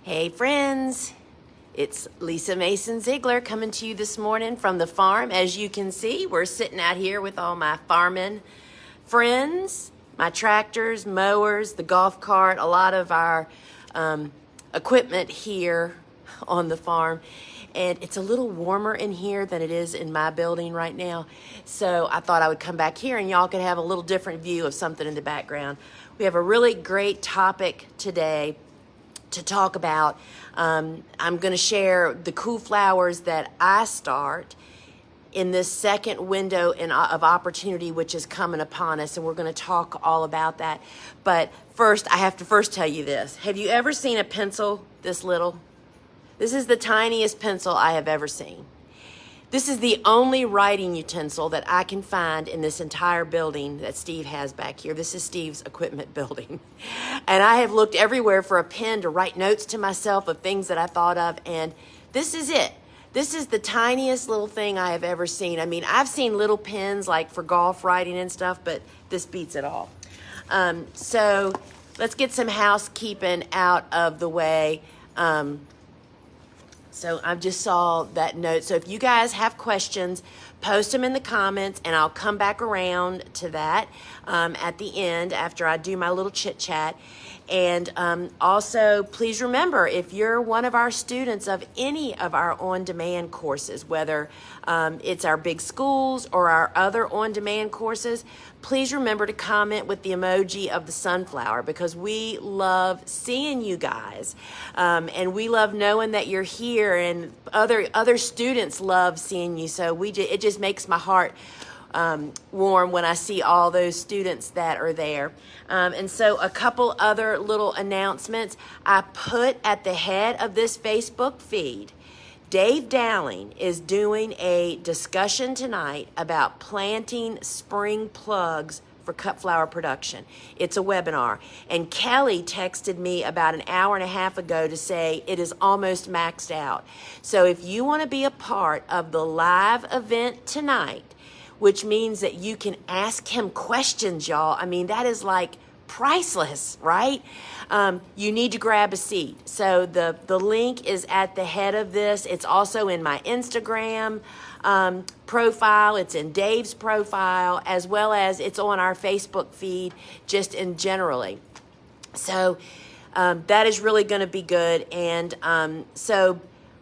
Hey friends, it's Lisa Mason Ziegler coming to you this morning from the farm. As you can see, we're sitting out here with all my farming friends, my tractors, mowers, the golf cart, a lot of our equipment here on the farm. And it's a little warmer in here than it is in my building right now. So I thought I would come back here and y'all could have a little different view of something in the background. We have a really great topic today to talk about. I'm going to share the cool flowers that I start in this second window of opportunity which is coming upon us, and we're going to talk all about that. But first, I have to tell you this. Have you ever seen a pencil this little? This is the tiniest pencil I have ever seen. This is the only writing utensil that I can find in this entire building that Steve has back here. This is Steve's equipment building. And I have looked everywhere for a pen to write notes to myself of things that I thought of, and this is it. This is the tiniest little thing I have ever seen. I mean, I've seen little pens like for golf writing and stuff, but this beats it all. So let's get some housekeeping out of the way. So I just saw that note. So if you guys have questions, post them in the comments, and I'll come back around to that at the end after I do my little chit chat. And also, please remember, if you're one of our students of any of our on-demand courses, whether it's our big schools or our other on-demand courses, please remember to comment with the emoji of the sunflower, because we love seeing you guys, and we love knowing that you're here, and other students love seeing you. So it just makes my heart warm when I see all those students that are there. And so a couple other little announcements. I put at the head of this Facebook feed, Dave Dowling is doing a discussion tonight about planting spring plugs for cut flower production. It's a webinar. And Kelly texted me about an hour and a half ago to say it is almost maxed out. So if you want to be a part of the live event tonight, which means that you can ask him questions, y'all. I mean, that is like priceless, right? You need to grab a seat. So the link is at the head of this. It's also in my Instagram profile. It's in Dave's profile, as well as it's on our Facebook feed just in generally. So that is really going to be good. And so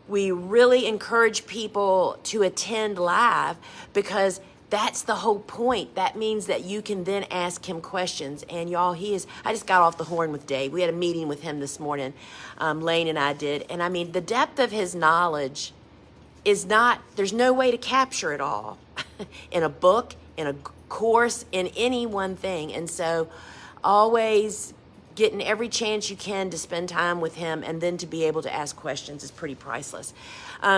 we really encourage people to attend live, because that's the whole point. That means that you can then ask him questions. And y'all, I just got off the horn with Dave. We had a meeting with him this morning, Lane and I did. And I mean, the depth of his knowledge there's no way to capture it all in a book, in a course, in any one thing. And so always getting every chance you can to spend time with him, and then to be able to ask questions is pretty priceless.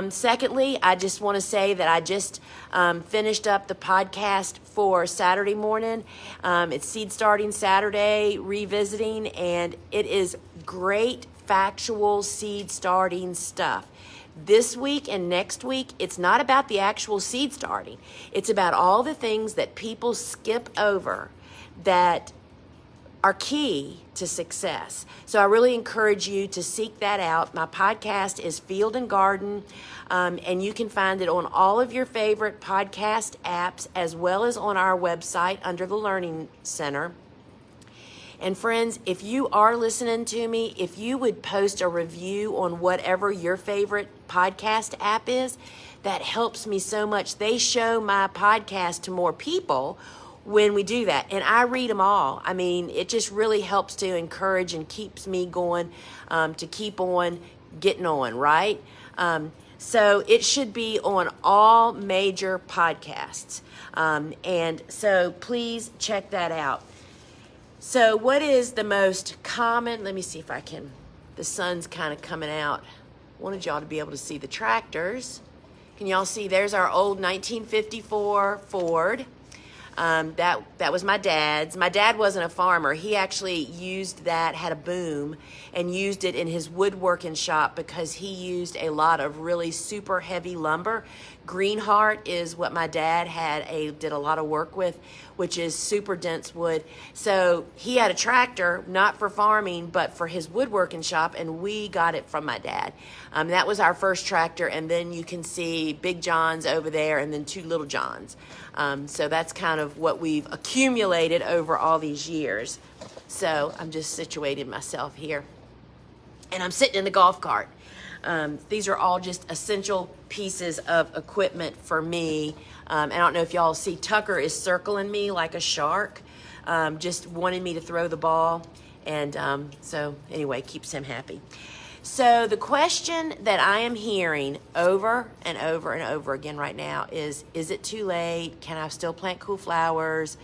Secondly, I just want to say that I just finished up the podcast for Saturday morning. It's Seed Starting Saturday, revisiting, and it is great factual seed starting stuff. This week and next week, it's not about the actual seed starting. It's about all the things that people skip over that are key to success. So I really encourage you to seek that out. My podcast is Field and Garden, and you can find it on all of your favorite podcast apps, as well as on our website under the Learning Center. And friends, if you are listening to me, if you would post a review on whatever your favorite podcast app is, that helps me so much. They show my podcast to more people when we do that. And I read them all. I mean, it just really helps to encourage and keeps me going to keep on getting on, right? So it should be on all major podcasts. And so please check that out. So what is the most common, let me see if I can, the sun's kind of coming out. I wanted y'all to be able to see the tractors. Can y'all see? There's our old 1954 Ford. That was my dad's. My dad wasn't a farmer. He actually used that, had a boom, and used it in his woodworking shop because he used a lot of really super heavy lumber. Greenheart is what my dad did a lot of work with, which is super dense wood. So he had a tractor, not for farming, but for his woodworking shop, and we got it from my dad. That was our first tractor, and then you can see Big John's over there, and then 2 Little John's. So that's kind of what we've accumulated over all these years. So I'm just situated myself here, and I'm sitting in the golf cart. These are all just essential pieces of equipment for me. I don't know if y'all see, Tucker is circling me like a shark, just wanting me to throw the ball. And so anyway, keeps him happy. So the question that I am hearing over and over and over again right now is it too late? Can I still plant cool flowers?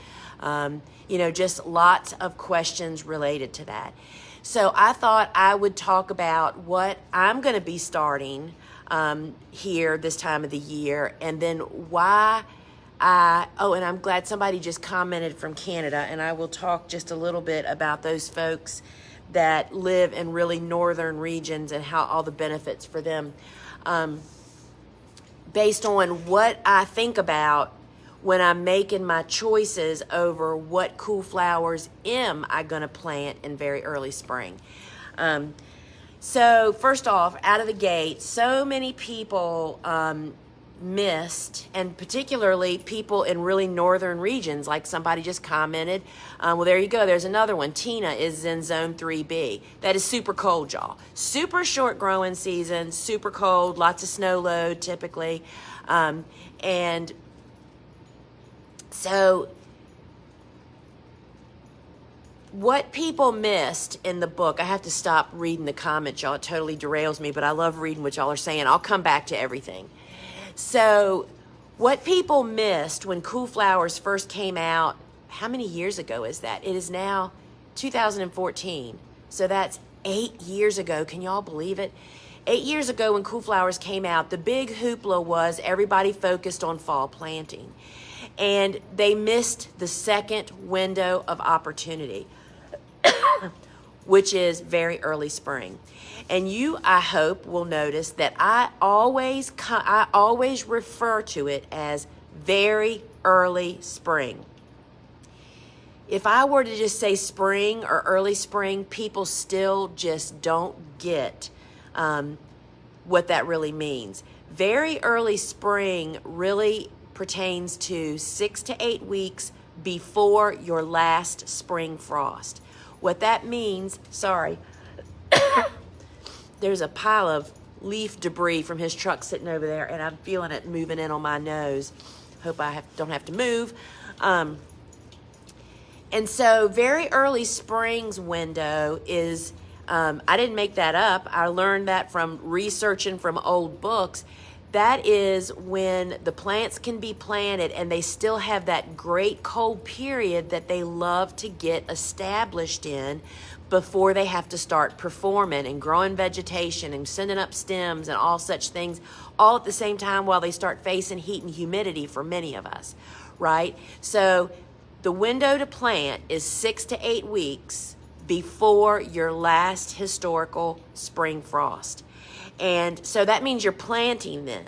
Just lots of questions related to that. So I thought I would talk about what I'm going to be starting here this time of the year, and then why and I'm glad somebody just commented from Canada, and I will talk just a little bit about those folks that live in really northern regions and how all the benefits for them, based on what I think about when I'm making my choices over what cool flowers am I going to plant in very early spring. So first off, out of the gate, so many people missed, and particularly people in really northern regions, like somebody just commented. Well, there you go. There's another one. Tina is in zone 3B. That is super cold, y'all. Super short growing season, super cold, lots of snow load typically. And so what people missed in the book, I have to stop reading the comments, y'all. It totally derails me, but I love reading what y'all are saying. I'll come back to everything. So what people missed when Cool Flowers first came out, how many years ago is that? It is now 2014. So that's 8 years ago. Can y'all believe it? 8 years ago when Cool Flowers came out, the big hoopla was everybody focused on fall planting. And they missed the second window of opportunity, which is very early spring. And you, I hope, will notice that I always refer to it as very early spring. If I were to just say spring or early spring, people still just don't get what that really means. Very early spring really pertains to 6 to 8 weeks before your last spring frost. What that means, there's a pile of leaf debris from his truck sitting over there, and I'm feeling it moving in on my nose. Hope I don't have to move. And so very early spring's window is, I didn't make that up. I learned that from researching from old books. That is when the plants can be planted and they still have that great cold period that they love to get established in before they have to start performing and growing vegetation and sending up stems and all such things, all at the same time while they start facing heat and humidity for many of us, right? So the window to plant is 6 to 8 weeks before your last historical spring frost. And so that means you're planting then.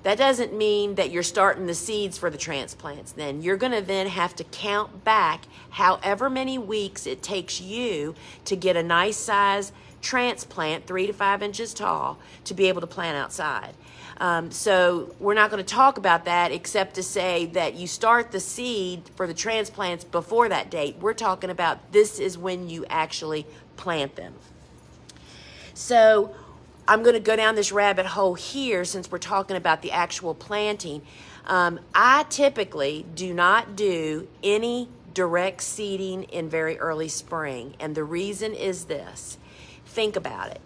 That doesn't mean that you're starting the seeds for the transplants then. You're going to then have to count back however many weeks it takes you to get a nice size transplant, 3 to 5 inches tall, to be able to plant outside. So we're not going to talk about that except to say that you start the seed for the transplants before that date. We're talking about this is when you actually plant them. So I'm going to go down this rabbit hole here since we're talking about the actual planting. I typically do not do any direct seeding in very early spring, and the reason is this. Think about it.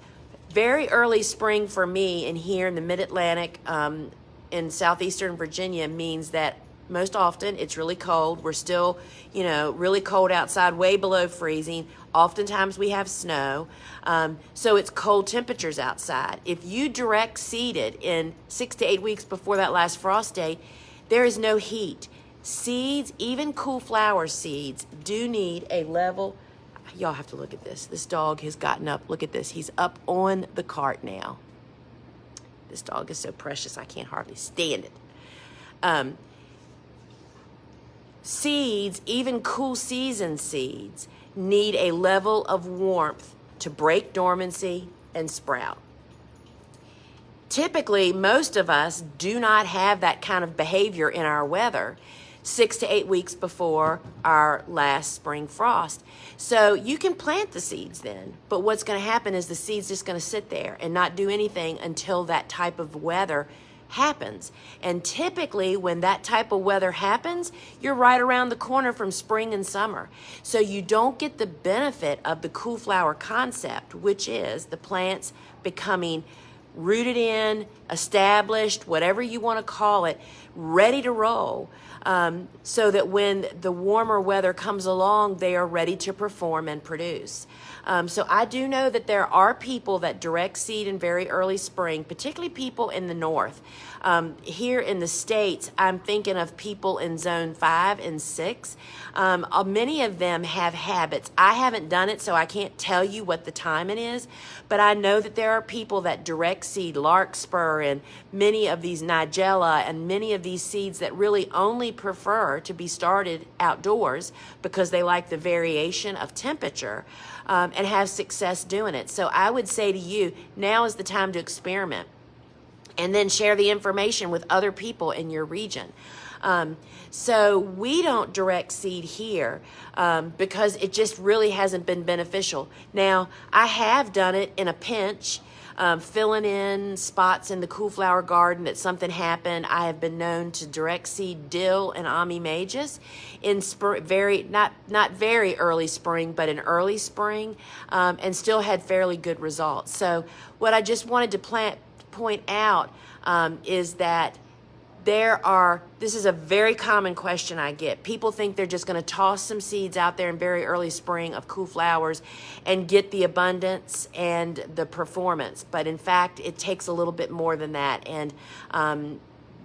Very early spring for me and here in the mid-Atlantic in southeastern Virginia means that most often it's really cold. We're still, really cold outside, way below freezing. Oftentimes we have snow. So it's cold temperatures outside. If you direct seeded in 6 to 8 weeks before that last frost date, there is no heat. Seeds, even cool flower seeds, do need a level. Y'all have to look at this. This dog has gotten up. Look at this. He's up on the cart now. This dog is so precious, I can't hardly stand it. Seeds, even cool season seeds, need a level of warmth to break dormancy and sprout. Typically, most of us do not have that kind of behavior in our weather 6 to 8 weeks before our last spring frost. So you can plant the seeds then, but what's going to happen is the seed's just going to sit there and not do anything until that type of weather happens. And typically when that type of weather happens, you're right around the corner from spring and summer. So you don't get the benefit of the cool flower concept, which is the plants becoming rooted in, established, whatever you want to call it, ready to roll, so that when the warmer weather comes along, they are ready to perform and produce. So I do know that there are people that direct seed in very early spring, particularly people in the north. Here in the States, I'm thinking of people in zone 5 and 6. Many of them have habits. I haven't done it, so I can't tell you what the timing is, but I know that there are people that direct seed larkspur and many of these nigella and many of these seeds that really only prefer to be started outdoors because they like the variation of temperature, and have success doing it. So I would say to you, now is the time to experiment and then share the information with other people in your region. So we don't direct seed here because it just really hasn't been beneficial. Now, I have done it in a pinch, filling in spots in the cool flower garden that something happened. I have been known to direct seed dill and Ami magus in not very early spring, but in early spring, and still had fairly good results. So what I just wanted to point out is that this is a very common question I get. People think they're just going to toss some seeds out there in very early spring of cool flowers and get the abundance and the performance. But in fact, it takes a little bit more than that. And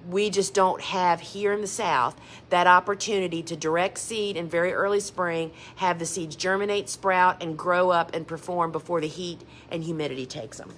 we just don't have here in the South that opportunity to direct seed in very early spring, have the seeds germinate, sprout, and grow up and perform before the heat and humidity takes them.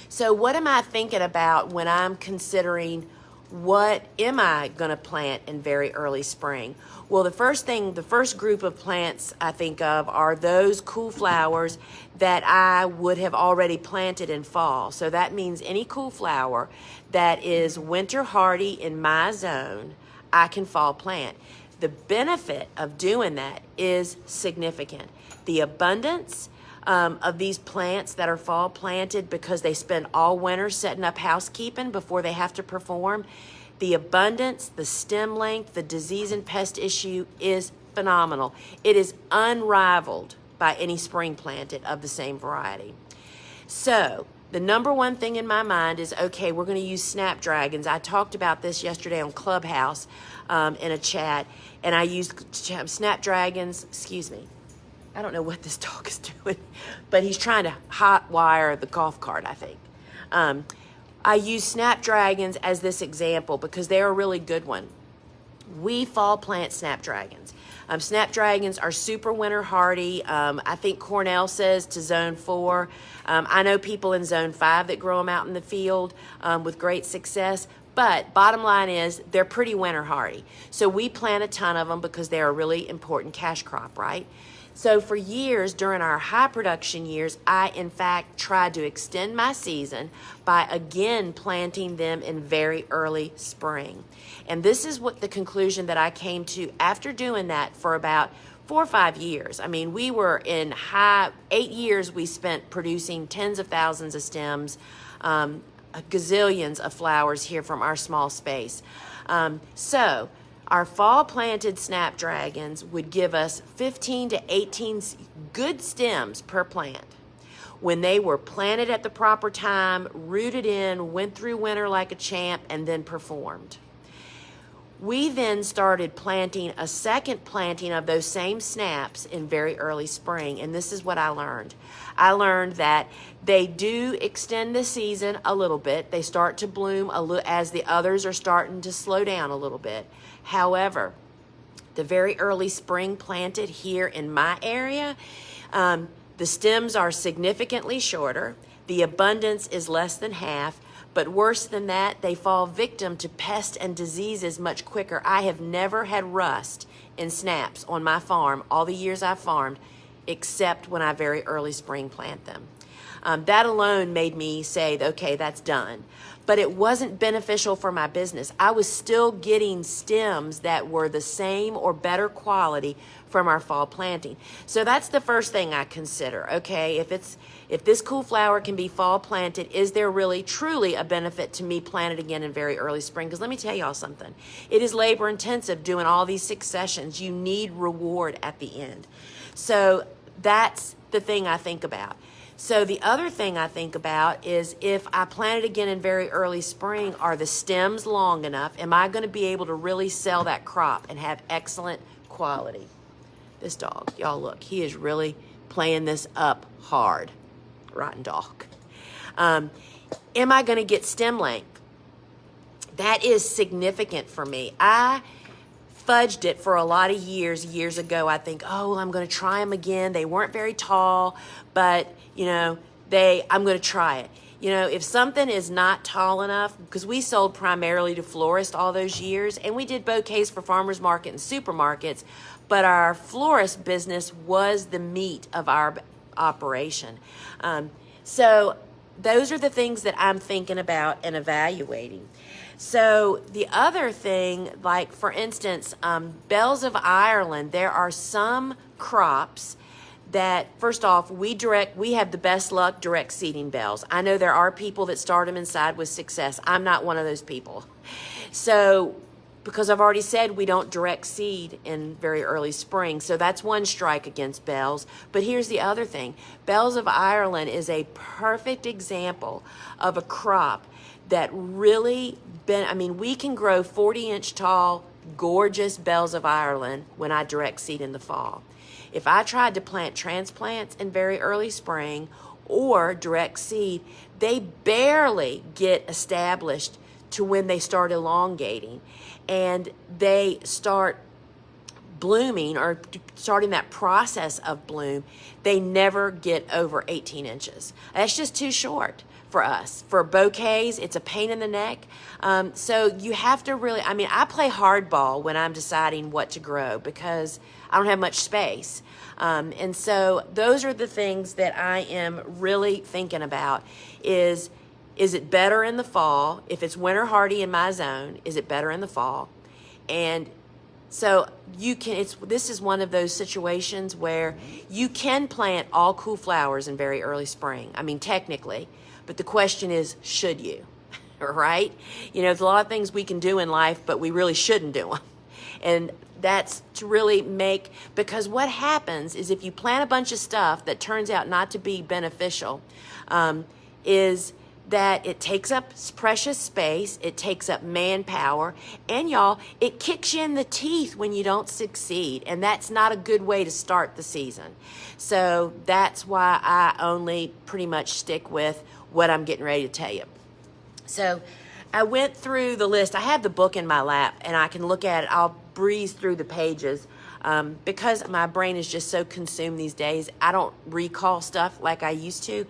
So what am I thinking about when I'm considering what am I going to plant in very early spring? Well, the first group of plants I think of are those cool flowers that I would have already planted in fall. So that means any cool flower that is winter hardy in my zone, I can fall plant. The benefit of doing that is significant. The abundance of these plants that are fall planted because they spend all winter setting up housekeeping before they have to perform. The abundance, the stem length, the disease and pest issue is phenomenal. It is unrivaled by any spring planted of the same variety. So the number one thing in my mind is, okay, we're going to use Snapdragons. I talked about this yesterday on Clubhouse in a chat, and I used Snapdragons, I don't know what this dog is doing, but he's trying to hot wire the golf cart, I think. I use Snapdragons as this example because they're a really good one. We fall plant Snapdragons. Snapdragons are super winter hardy. I think Cornell says to zone 4. I know people in zone 5 that grow them out in the field with great success. But bottom line is they're pretty winter hardy. So we plant a ton of them because they're a really important cash crop, right? So for years, during our high production years, I in fact tried to extend my season by again planting them in very early spring. And this is what the conclusion that I came to after doing that for about 4 or 5 years. I mean, we were in 8 years we spent producing tens of thousands of stems, gazillions of flowers here from our small space. So our fall planted Snapdragons would give us 15 to 18 good stems per plant. When they were planted at the proper time, rooted in, went through winter like a champ, and then performed. We then started planting a second planting of those same snaps in very early spring, and this is what I learned. I learned that they do extend the season a little bit. They start to bloom a little as the others are starting to slow down a little bit. However, the very early spring planted here in my area, the stems are significantly shorter. The abundance is less than half, but worse than that, they fall victim to pests and diseases much quicker. I have never had rust in snaps on my farm all the years I've farmed, except when I very early spring plant them. That alone made me say, okay, that's done. But it wasn't beneficial for my business. I was still getting stems that were the same or better quality from our fall planting. So that's the first thing I consider. Okay, if this cool flower can be fall planted, is there really truly a benefit to me plant it again in very early spring? Because let me tell y'all something. It is labor intensive doing all these successions. You need reward at the end. So that's the thing I think about. So the other thing I think about is if I plant it again in very early spring, are the stems long enough? Am I going to be able to really sell that crop and have excellent quality? This dog, y'all look, he is really playing this up hard. Rotten dog. Am I going to get stem length? That is significant for me. I fudged it for a lot of years ago. I think, oh, I'm going to try them again. They weren't very tall, but I'm going to try it. If something is not tall enough, because we sold primarily to florists all those years, and we did bouquets for farmers market and supermarkets, but our florist business was the meat of our operation. So those are the things that I'm thinking about and evaluating. So the other thing, like for instance, bells of Ireland, there are some crops that, first off, we have the best luck direct seeding bells. I know there are people that start them inside with success. I'm not one of those people. So, because I've already said we don't direct seed in very early spring, so that's one strike against bells. But here's the other thing. Bells of Ireland is a perfect example of a crop that really we can grow 40-inch tall, gorgeous bells of Ireland when I direct seed in the fall. If I tried to plant transplants in very early spring or direct seed, they barely get established to when they start elongating and they start blooming or starting that process of bloom. They never get over 18 inches. That's just too short for us. For bouquets, it's a pain in the neck. So you have to really, I play hardball when I'm deciding what to grow because I don't have much space. And so those are the things that I am really thinking about is it better in the fall? If it's winter hardy in my zone, is it better in the fall? And so this is one of those situations where you can plant all cool flowers in very early spring. Technically, but the question is, should you? Right? There's a lot of things we can do in life, but we really shouldn't do them. And that's to really because what happens is if you plant a bunch of stuff that turns out not to be beneficial, is that it takes up precious space, it takes up manpower, and y'all, it kicks you in the teeth when you don't succeed, and that's not a good way to start the season. So that's why I only pretty much stick with what I'm getting ready to tell you. So I went through the list. I have the book in my lap, and I can look at it. I'll breeze through the pages. Because my brain is just so consumed these days, I don't recall stuff like I used to.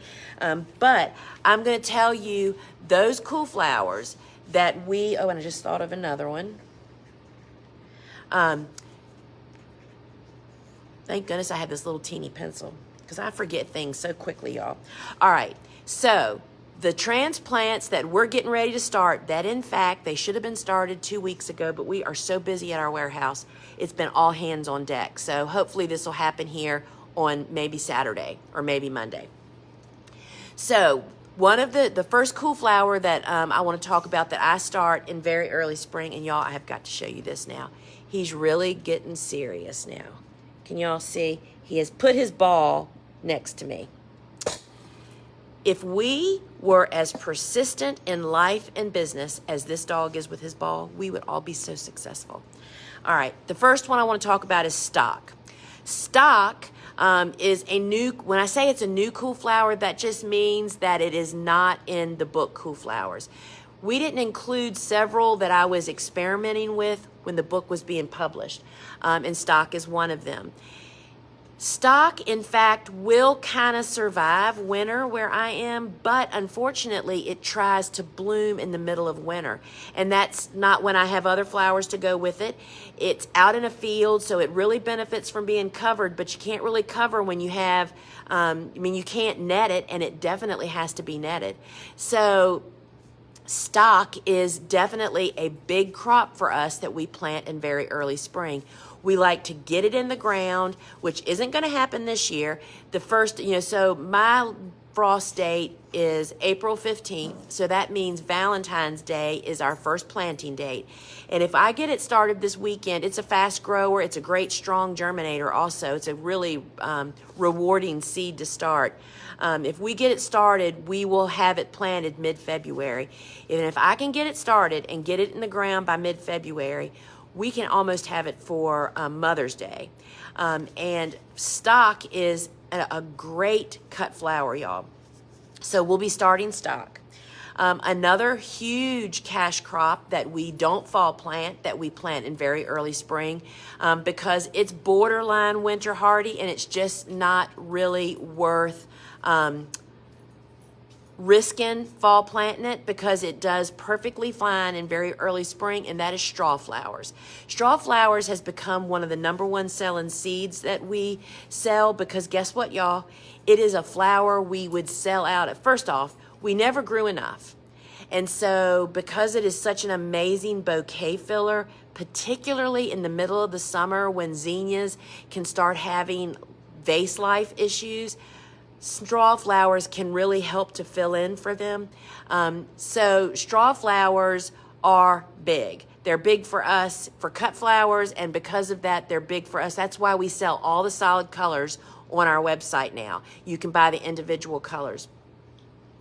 But I'm going to tell you those cool flowers that and I just thought of another one. Thank goodness I had this little teeny pencil because I forget things so quickly, y'all. All right, so the transplants that we're getting ready to start, that in fact, they should have been started 2 weeks ago, but we are so busy at our warehouse, it's been all hands on deck. So hopefully this will happen here on maybe Saturday or maybe Monday. So one of the first cool flower that I want to talk about that I start in very early spring, and y'all, I have got to show you this now. He's really getting serious now. Can y'all see? He has put his ball next to me. If we were as persistent in life and business as this dog is with his ball, we would all be so successful. All right, the first one I want to talk about is stock. Stock is a new, when I say it's a new cool flower, that just means that it is not in the book Cool Flowers. We didn't include several that I was experimenting with when the book was being published, and stock is one of them. Stock, in fact, will kind of survive winter where I am, but unfortunately it tries to bloom in the middle of winter. And that's not when I have other flowers to go with it. It's out in a field, so it really benefits from being covered, but you can't really cover when you have, you can't net it, and it definitely has to be netted. So stock is definitely a big crop for us that we plant in very early spring. We like to get it in the ground, which isn't going to happen this year. The first, so my frost date is April 15th, so that means Valentine's Day is our first planting date. And if I get it started this weekend, it's a fast grower. It's a great strong germinator also. It's a really rewarding seed to start. If we get it started, we will have it planted mid-February. And if I can get it started and get it in the ground by mid-February, we can almost have it for Mother's Day. And stock is a great cut flower, y'all. So we'll be starting stock. Another huge cash crop that we don't fall plant, that we plant in very early spring, because it's borderline winter hardy and it's just not really worth risking fall planting it, because it does perfectly fine in very early spring, and that is straw flowers. Straw flowers has become one of the #1 selling seeds that we sell, because guess what, y'all? It is a flower we would sell out. First off, we never grew enough. And so because it is such an amazing bouquet filler, particularly in the middle of the summer when zinnias can start having vase life issues, straw flowers can really help to fill in for them. So straw flowers are big. They're big for us for cut flowers, and because of that, they're big for us. That's why we sell all the solid colors on our website now. You can buy the individual colors.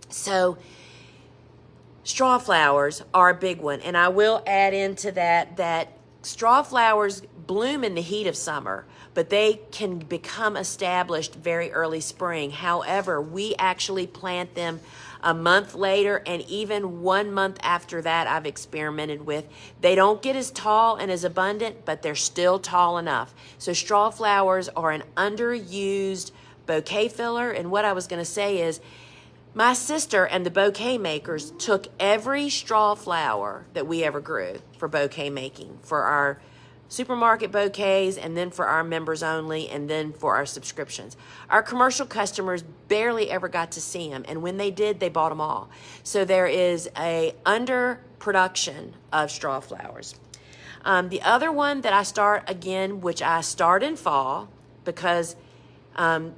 So straw flowers are a big one, and I will add into that straw flowers bloom in the heat of summer, but they can become established very early spring. However, we actually plant them a month later, and even 1 month after that I've experimented with. They don't get as tall and as abundant, but they're still tall enough. So straw flowers are an underused bouquet filler, and what I was going to say is, my sister and the bouquet makers took every straw flower that we ever grew for bouquet making, for our supermarket bouquets, and then for our members only, and then for our subscriptions. Our commercial customers barely ever got to see them, and when they did, they bought them all. So there is a underproduction of straw flowers. The other one that I start again, which I start in fall because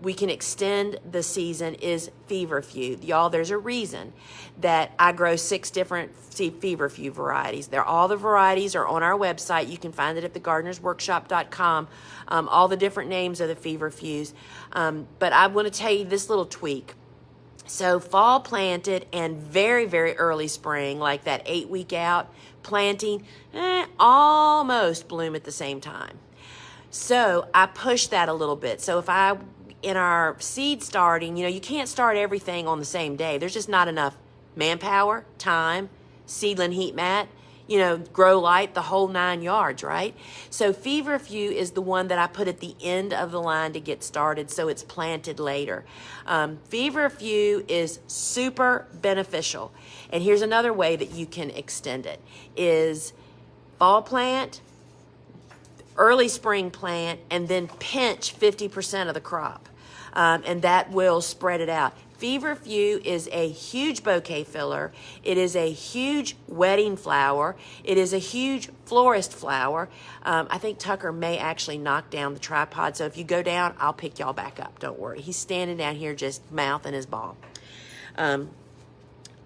we can extend the season, is feverfew. Y'all, there's a reason that I grow 6 different feverfew varieties. All the varieties are on our website. You can find it at thegardenersworkshop.com, all the different names of the feverfews. But I want to tell you this little tweak. So fall planted and very, very early spring, like that 8-week out planting, almost bloom at the same time. So I push that a little bit. So if in our seed starting, you can't start everything on the same day. There's just not enough manpower, time, seedling heat mat, grow light, the whole 9 yards, right? So feverfew is the one that I put at the end of the line to get started, so it's planted later. Feverfew is super beneficial. And here's another way that you can extend it, is fall plant, early spring plant, and then pinch 50% of the crop. And that will spread it out. Feverfew is a huge bouquet filler. It is a huge wedding flower. It is a huge florist flower. I think Tucker may actually knock down the tripod, so if you go down, I'll pick y'all back up. Don't worry. He's standing down here just mouthing his ball. Limbaughta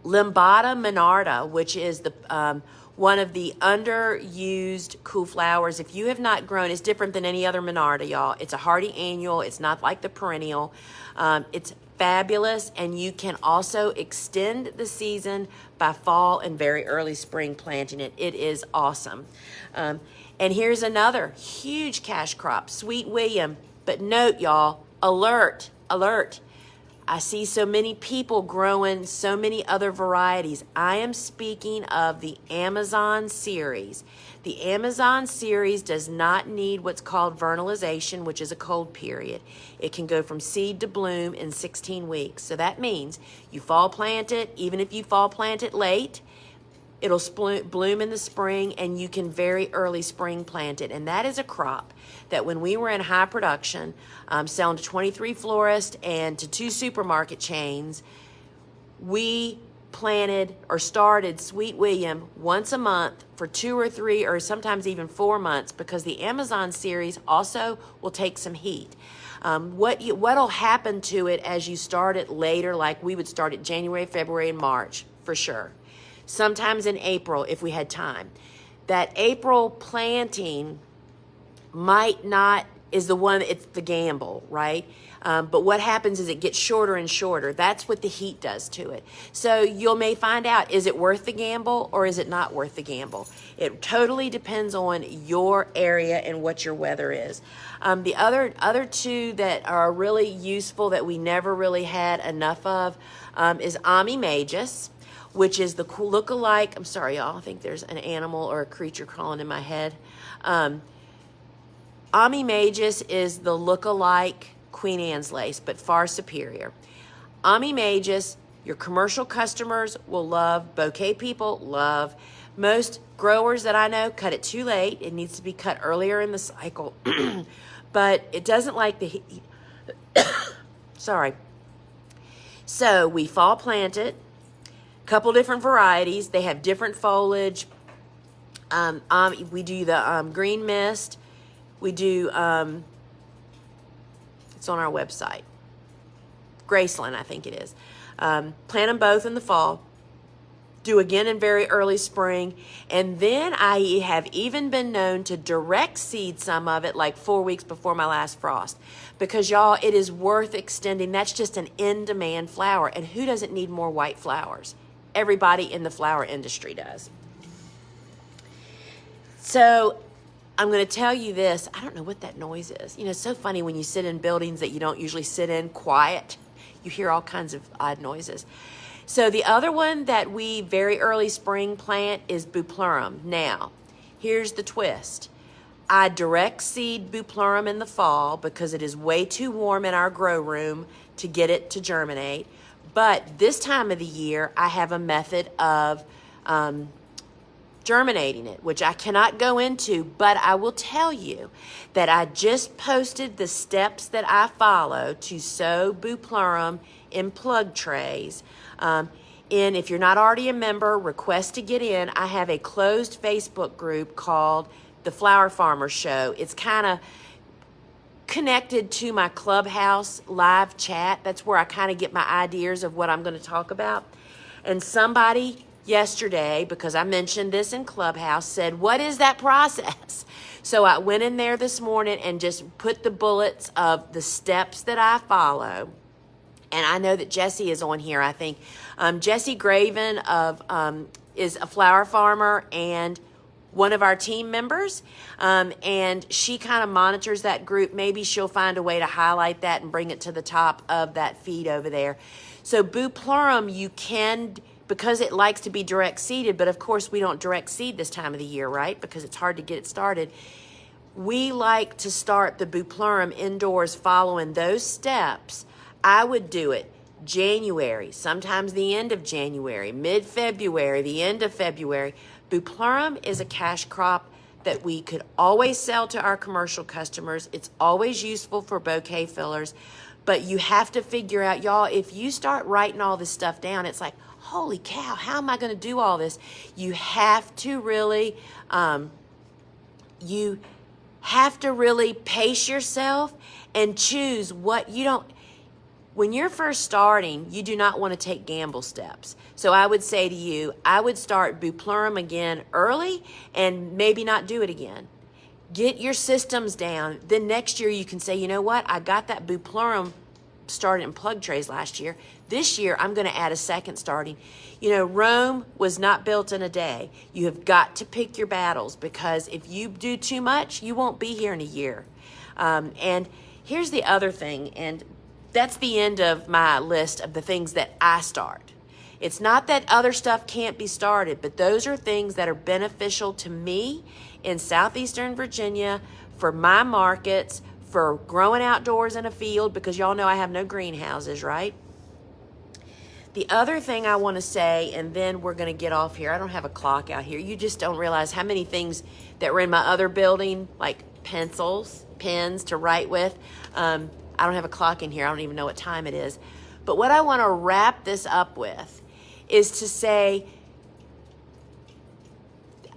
Menarda, which is the one of the underused cool flowers. If you have not grown, it's different than any other Menarda, y'all. It's a hardy annual. It's not like the perennial. It's fabulous, and you can also extend the season by fall and very early spring planting it. It is awesome. And here's another huge cash crop, Sweet William. But note, y'all, alert, alert. I see so many people growing so many other varieties. I am speaking of the Amazon series. The Amazon series does not need what's called vernalization, which is a cold period. It can go from seed to bloom in 16 weeks. So that means you fall plant it, even if you fall plant it late, it'll bloom in the spring, and you can very early spring plant it. And that is a crop that when we were in high production, selling to 23 florists and to 2 supermarket chains, we planted or started Sweet William once a month for 2 or 3 or sometimes even 4 months, because the Amazon series also will take some heat. What'll happen to it as you start it later, like we would start it January, February, and March for sure. Sometimes in April if we had time. That April planting might not, is the one, it's the gamble, right? But what happens is it gets shorter and shorter. That's what the heat does to it. So you may find out, is it worth the gamble or is it not worth the gamble? It totally depends on your area and what your weather is. The other two that are really useful that we never really had enough of is Ami Magus, which is the look-alike. I'm sorry, y'all. I think there's an animal or a creature crawling in my head. Ami Magus is the look-alike Queen Anne's lace, but far superior. Ami Magus, your commercial customers will love. Bouquet people love. Most growers that I know cut it too late. It needs to be cut earlier in the cycle. But it doesn't like the heat. Sorry. So we fall plant it. Couple different varieties. They have different foliage. We do the green mist. We do, it's on our website. Graceland, I think it is. Plant them both in the fall. Do again in very early spring. And then I have even been known to direct seed some of it like 4 weeks before my last frost. Because y'all, it is worth extending. That's just an in-demand flower. And who doesn't need more white flowers? Everybody in the flower industry does. So I'm going to tell you this. I don't know what that noise is. You know, it's so funny when you sit in buildings that you don't usually sit in quiet. You hear all kinds of odd noises. So the other one that we very early spring plant is Buplerum. Now, here's the twist. I direct seed Buplerum in the fall because it is way too warm in our grow room to get it to germinate. But this time of the year, I have a method of germinating it, which I cannot go into, but I will tell you that I just posted the steps that I follow to sow Buplerum in plug trays. If you're not already a member, request to get in. I have a closed Facebook group called The Flower Farmer Show. It's kind of connected to my Clubhouse live chat. That's where I kind of get my ideas of what I'm going to talk about. And somebody yesterday, because I mentioned this in Clubhouse, said, what is that process? So I went in there this morning and just put the bullets of the steps that I follow. And I know that Jessie is on here, I think. Jessie Graven is a flower farmer and one of our team members, and she kind of monitors that group. Maybe she'll find a way to highlight that and bring it to the top of that feed over there. So Buplerum, you can, because it likes to be direct seeded, but of course we don't direct seed this time of the year, right? Because it's hard to get it started. We like to start the Buplerum indoors following those steps. I would do it January, sometimes the end of January, mid-February, the end of February. Buplerum is a cash crop that we could always sell to our commercial customers. It's always useful for bouquet fillers, but you have to figure out, y'all, if you start writing all this stuff down, it's like, holy cow, how am I going to do all this? You have to really, pace yourself and choose what you don't. When you're first starting, you do not want to take gamble steps. So I would say to you, I would start Buplerum again early and maybe not do it again. Get your systems down. Then next year you can say, you know what? I got that Buplerum started in plug trays last year. This year I'm going to add a second starting. You know, Rome was not built in a day. You have got to pick your battles, because if you do too much, you won't be here in a year. And here's the other thing, and that's the end of my list of the things that I start. It's not that other stuff can't be started, but those are things that are beneficial to me in southeastern Virginia for my markets, for growing outdoors in a field, because y'all know I have no greenhouses, right? The other thing I want to say, and then we're going to get off here. I don't have a clock out here. You just don't realize how many things that were in my other building, like pencils, pens to write with. I don't have a clock in here. I don't even know what time it is. But what I want to wrap this up with is to say,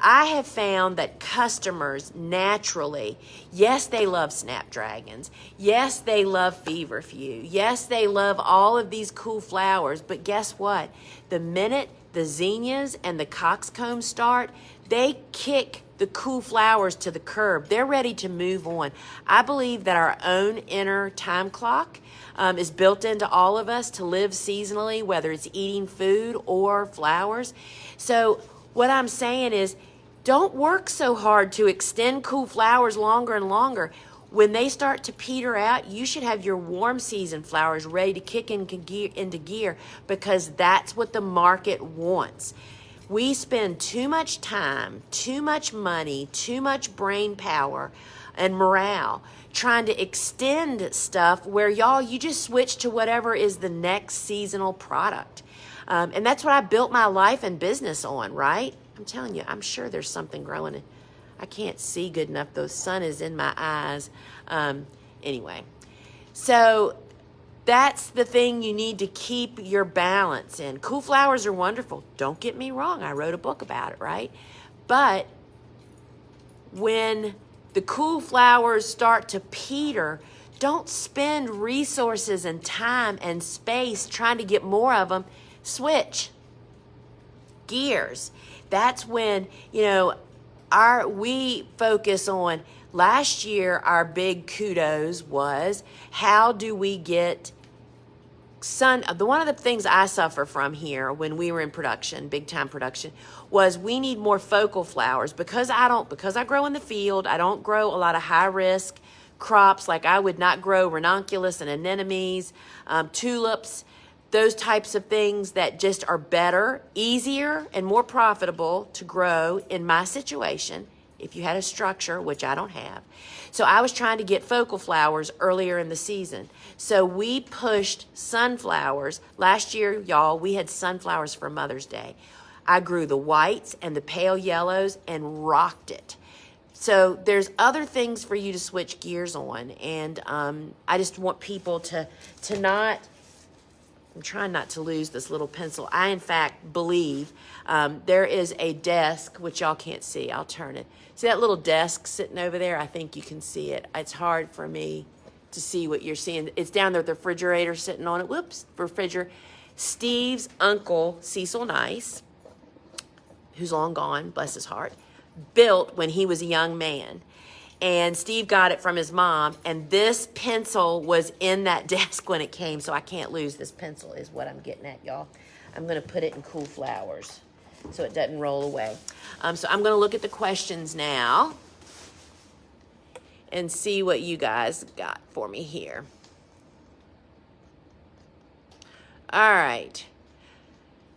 I have found that customers naturally, yes, they love Snapdragons. Yes, they love feverfew. Yes, they love all of these cool flowers. But guess what? The minute the zinnias and the coxcombs start, they kick the cool flowers to the curb. They're ready to move on. I believe that our own inner time clock is built into all of us to live seasonally, whether it's eating food or flowers. So what I'm saying is, don't work so hard to extend cool flowers longer and longer. When they start to peter out, you should have your warm season flowers ready to kick into gear, because that's what the market wants. We spend too much time, too much money, too much brain power and morale trying to extend stuff where, y'all, you just switch to whatever is the next seasonal product. And that's what I built my life and business on, right? I'm telling you, I'm sure there's something growing. I can't see good enough. The sun is in my eyes. Anyway, so that's the thing you need to keep your balance in. Cool flowers are wonderful. Don't get me wrong. I wrote a book about it, right? But when the cool flowers start to peter, don't spend resources and time and space trying to get more of them. Switch gears. That's when, we focus on. Last year, our big kudos was, how do we get one of the things I suffer from here when we were in production, big time production, was we need more focal flowers. Because I grow in the field, I don't grow a lot of high risk crops. Like I would not grow ranunculus and anemones, tulips, those types of things that just are better, easier, and more profitable to grow in my situation if you had a structure, which I don't have. So I was trying to get focal flowers earlier in the season. So we pushed sunflowers. Last year, y'all, we had sunflowers for Mother's Day. I grew the whites and the pale yellows and rocked it. So there's other things for you to switch gears on. And I just want people to not... I'm trying not to lose this little pencil. I, in fact, believe there is a desk, which y'all can't see. I'll turn it. See that little desk sitting over there? I think you can see it. It's hard for me to see what you're seeing. It's down there with the refrigerator sitting on it. Whoops, refrigerator. Steve's uncle, Cecil Nice, who's long gone, bless his heart, built when he was a young man. And Steve got it from his mom, and this pencil was in that desk when it came, so I can't lose this pencil is what I'm getting at, y'all. I'm going to put it in cool flowers so it doesn't roll away. So I'm going to look at the questions now and see what you guys got for me here. All right.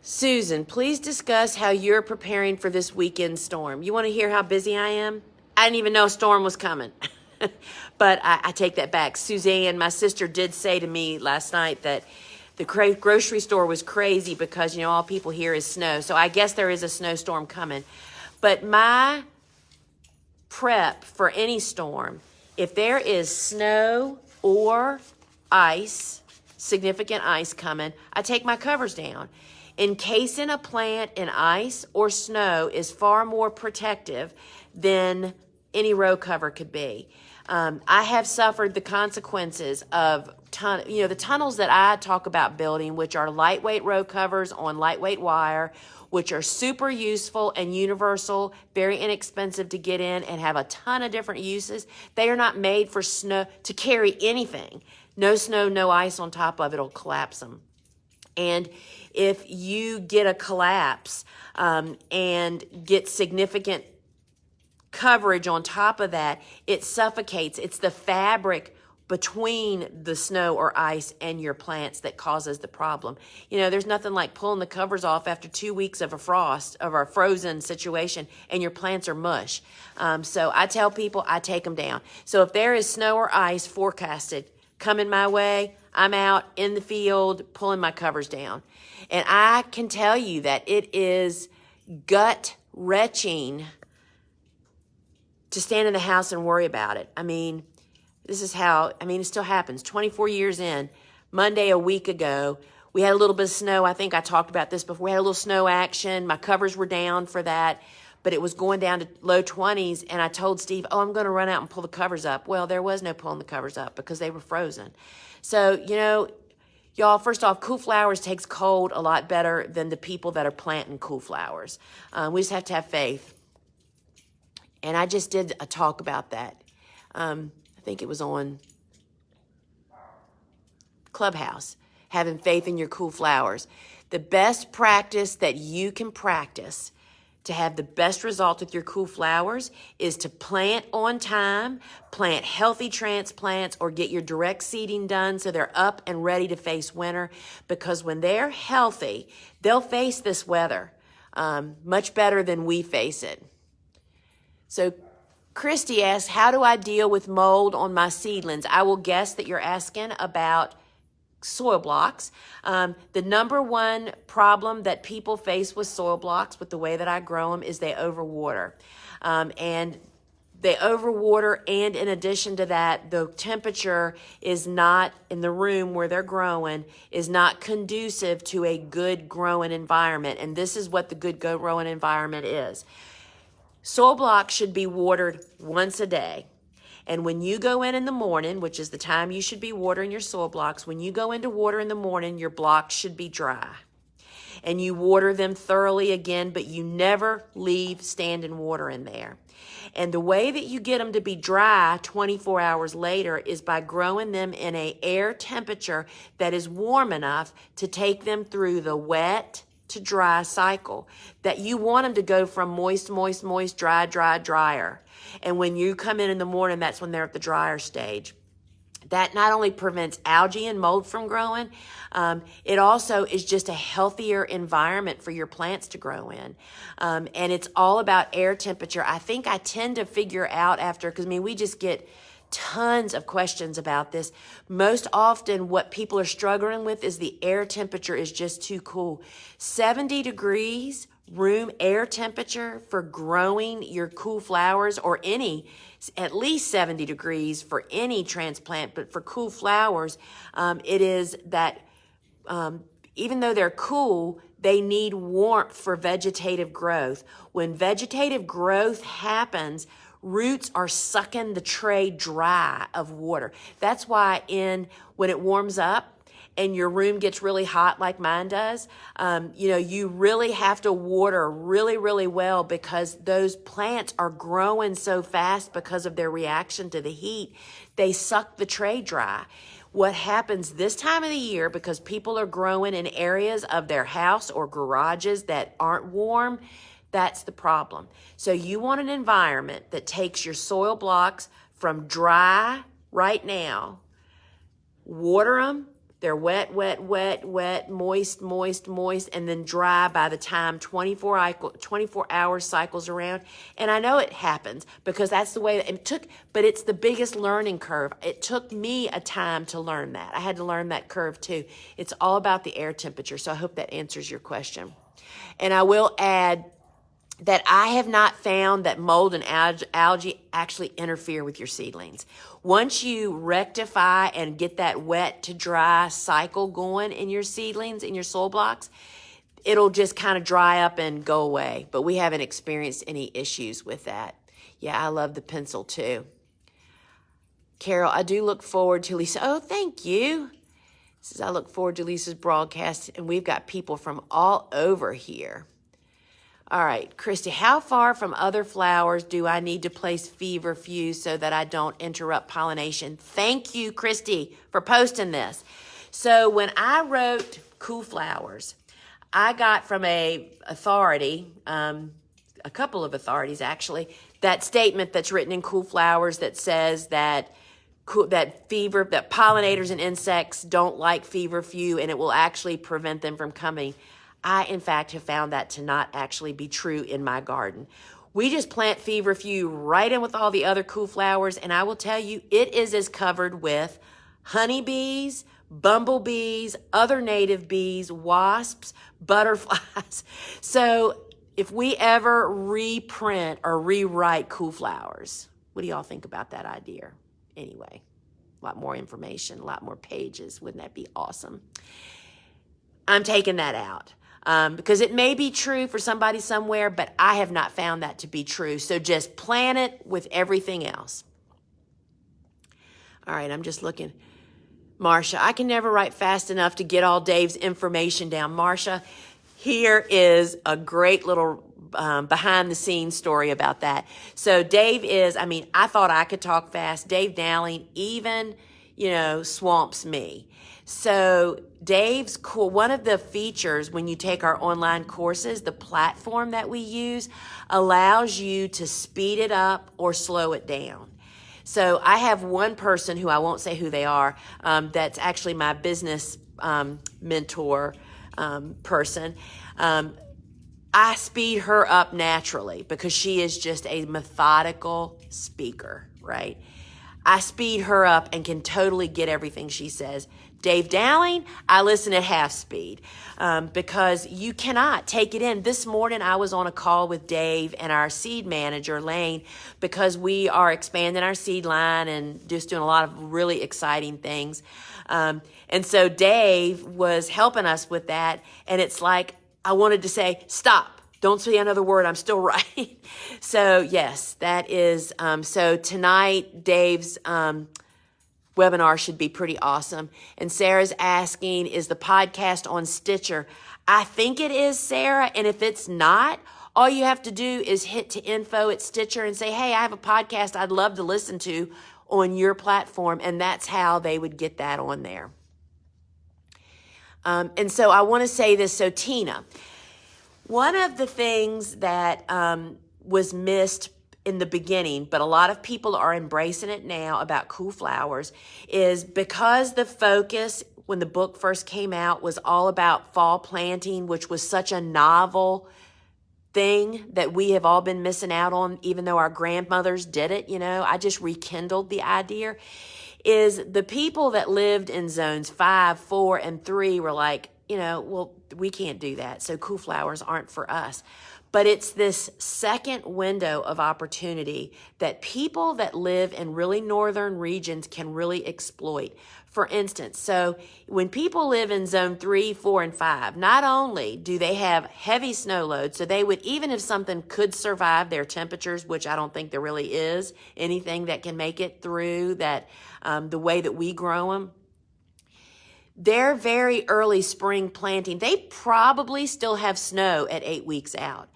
Susan, please discuss how you're preparing for this weekend storm. You want to hear how busy I am? I didn't even know a storm was coming. But I take that back. Suzanne, my sister, did say to me last night that the grocery store was crazy because, all people hear is snow. So I guess there is a snowstorm coming. But my prep for any storm, if there is snow or ice, significant ice coming, I take my covers down. Encasing a plant in ice or snow is far more protective than any row cover could be. I have suffered the consequences of the tunnels that I talk about building, which are lightweight row covers on lightweight wire, which are super useful and universal, very inexpensive to get in, and have a ton of different uses. They are not made for snow to carry anything. No snow, no ice on top of it will collapse them. And if you get a collapse and get significant coverage on top of that, it suffocates. It's the fabric between the snow or ice and your plants that causes the problem. You know, there's nothing like pulling the covers off after 2 weeks of a frozen situation, and your plants are mush. So I tell people I take them down. So if there is snow or ice forecasted coming my way, I'm out in the field pulling my covers down. And I can tell you that it is gut-wrenching to stand in the house and worry about it. I mean, this is how, it still happens. 24 years in, Monday a week ago, we had a little bit of snow. I think I talked about this before. We had a little snow action. My covers were down for that, but it was going down to low 20s, and I told Steve, I'm going to run out and pull the covers up. Well, there was no pulling the covers up because they were frozen. So, y'all, first off, cool flowers takes cold a lot better than the people that are planting cool flowers. We just have to have faith. And I just did a talk about that. I think it was on Clubhouse, having faith in your cool flowers. The best practice that you can practice to have the best result with your cool flowers is to plant on time, plant healthy transplants, or get your direct seeding done so they're up and ready to face winter. Because when they're healthy, they'll face this weather much better than we face it. So Christy asks, how do I deal with mold on my seedlings? I will guess that you're asking about soil blocks. The number one problem that people face with soil blocks, with the way that I grow them, is they overwater. And they overwater, and in addition to that, the temperature is not, in the room where they're growing, is not conducive to a good growing environment. And this is what the good growing environment is. Soil blocks should be watered once a day. And when you go in the morning, which is the time you should be watering your soil blocks, when you go in to water in the morning, your blocks should be dry. And you water them thoroughly again, but you never leave standing water in there. And the way that you get them to be dry 24 hours later is by growing them in an air temperature that is warm enough to take them through the wet to dry cycle. That you want them to go from moist, moist, moist, dry, dry, drier. And when you come in the morning, that's when they're at the drier stage. That not only prevents algae and mold from growing, it also is just a healthier environment for your plants to grow in. And it's all about air temperature. I think I tend to figure out after, because we just get tons of questions about this. Most often what people are struggling with is the air temperature is just too cool. 70 degrees room air temperature for growing your cool flowers, or any, at least 70 degrees for any transplant, but for cool flowers, it is that even though they're cool, they need warmth for vegetative growth. When vegetative growth happens, roots are sucking the tray dry of water. That's why when it warms up and your room gets really hot like mine does, you really have to water really, really well, because those plants are growing so fast because of their reaction to the heat. They suck the tray dry. What happens this time of the year, because people are growing in areas of their house or garages that aren't warm, that's the problem. So you want an environment that takes your soil blocks from dry right now, water them, they're wet, wet, wet, wet, moist, moist, moist, and then dry by the time 24 hour cycles around. And I know it happens because that's the way it took, but it's the biggest learning curve. It took me a time to learn that. I had to learn that curve too. It's all about the air temperature. So I hope that answers your question. And I will add that I have not found that mold and algae actually interfere with your seedlings. Once you rectify and get that wet to dry cycle going in your seedlings, in your soil blocks, it'll just kind of dry up and go away. But we haven't experienced any issues with that. Yeah, I love the pencil too. Carol, I do look forward to Lisa. Oh, thank you. Says, I look forward to Lisa's broadcast, and we've got people from all over here. All right, Christy, how far from other flowers do I need to place feverfew so that I don't interrupt pollination? Thank you, Christy, for posting this. So when I wrote Cool Flowers, I got from a authority, a couple of authorities actually, that statement that's written in Cool Flowers that says that that pollinators and insects don't like feverfew, and it will actually prevent them from coming. I, in fact, have found that to not actually be true in my garden. We just plant feverfew right in with all the other cool flowers, and I will tell you, it is as covered with honeybees, bumblebees, other native bees, wasps, butterflies. So if we ever reprint or rewrite cool flowers, what do y'all think about that idea? Anyway, a lot more information, a lot more pages. Wouldn't that be awesome? I'm taking that out. Because it may be true for somebody somewhere, but I have not found that to be true. So just plan it with everything else. All right, I'm just looking. Marsha, I can never write fast enough to get all Dave's information down. Marsha, here is a great little behind-the-scenes story about that. So Dave is, I thought I could talk fast. Dave Dowling even, swamps me. So Dave's cool. One of the features when you take our online courses, the platform that we use allows you to speed it up or slow it down. So I have one person who I won't say who they are, that's actually my business mentor person. I speed her up naturally because she is just a methodical speaker, right? I speed her up and can totally get everything she says. Dave Dowling, I listen at half speed because you cannot take it in. This morning, I was on a call with Dave and our seed manager, Lane, because we are expanding our seed line and just doing a lot of really exciting things. And so Dave was helping us with that. And it's like, I wanted to say, stop. Don't say another word. I'm still right. So, yes, that is. So tonight, Dave's webinar should be pretty awesome. And Sarah's asking, is the podcast on Stitcher? I think it is, Sarah. And if it's not, all you have to do is hit to info at Stitcher and say, hey, I have a podcast I'd love to listen to on your platform. And that's how they would get that on there. And so I want to say this. So Tina, one of the things that was missed in the beginning, but a lot of people are embracing it now about cool flowers, is because the focus when the book first came out was all about fall planting, which was such a novel thing that we have all been missing out on, even though our grandmothers did it. I just rekindled the idea. Is the people that lived in zones 5, 4, and 3 were like, well, we can't do that. So cool flowers aren't for us. But it's this second window of opportunity that people that live in really northern regions can really exploit. For instance, so when people live in zone 3, 4, and 5, not only do they have heavy snow loads, so they would, even if something could survive their temperatures, which I don't think there really is anything that can make it through that, the way that we grow them, their very early spring planting, they probably still have snow at 8 weeks out.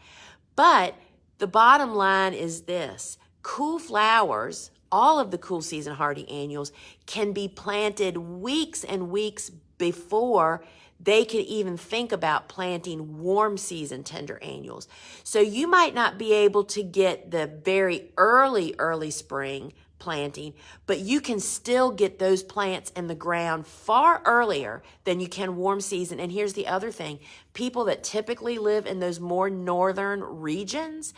But the bottom line is this: cool flowers, all of the cool season hardy annuals, can be planted weeks and weeks before they could even think about planting warm season tender annuals. So you might not be able to get the very early spring planting, but you can still get those plants in the ground far earlier than you can warm season. And here's the other thing: people that typically live in those more northern regions